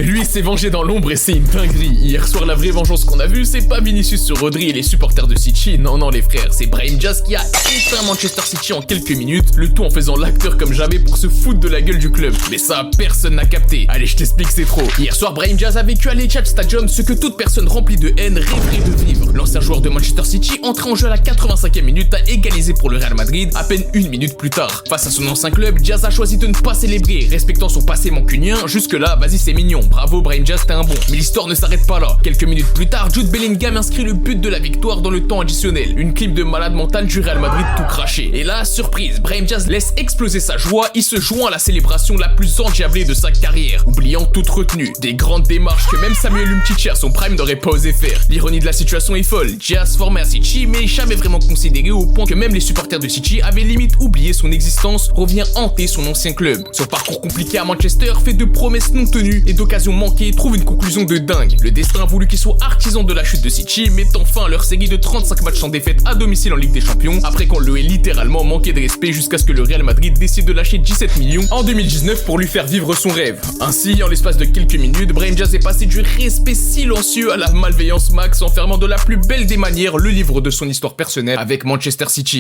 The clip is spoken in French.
Lui s'est vengé dans l'ombre et c'est une dinguerie. Hier soir, la vraie vengeance qu'on a vue, c'est pas Vinicius sur Rodri et les supporters de City. Non les frères, c'est Brahim Diaz qui a éteint Manchester City en quelques minutes, le tout en faisant l'acteur comme jamais pour se foutre de la gueule du club. Mais ça, personne n'a capté. Allez, je t'explique, c'est trop. Hier soir, Brahim Diaz a vécu à l'Etihad Stadium ce que toute personne remplie de haine rêverait de vivre. L'ancien joueur de Manchester City, entré en jeu à la 85e minute, a égalisé pour le Real Madrid à peine une minute plus tard. Face à son ancien club, Diaz a choisi de ne pas célébrer, respectant son passé mancunien. Jusque là, vas-y, c'est mignon. Bravo Brahim Diaz, t'es un bon. Mais l'histoire ne s'arrête pas là. Quelques minutes plus tard, Jude Bellingham inscrit le but de la victoire dans le temps additionnel. Une clip de malade mental du Real Madrid tout craché. Et là, surprise, Brahim Diaz laisse exploser sa joie, il se joint à la célébration la plus endiablée de sa carrière, oubliant toute retenue. Des grandes démarches que même Samuel Umtiti à son prime n'aurait pas osé faire. L'ironie de la situation est folle. Diaz formé à City, mais jamais vraiment considéré au point que même les supporters de City avaient limite oublié son existence, revient hanter son ancien club. Son parcours compliqué à Manchester, fait de promesses non tenues et d'occasions manquées, trouve une conclusion de dingue. Le destin a voulu qu'il soit artisan de la chute de City, mettant fin à leur série de 35 matchs sans défaite à domicile en Ligue des Champions, après qu'on lui ait littéralement manqué de respect jusqu'à ce que le Real Madrid décide de lâcher 17 millions en 2019 pour lui faire vivre son rêve. Ainsi, en l'espace de quelques minutes, Brahim Diaz est passé du respect silencieux à la malveillance max, enfermant de la plus belle des manières le livre de son histoire personnelle avec Manchester City.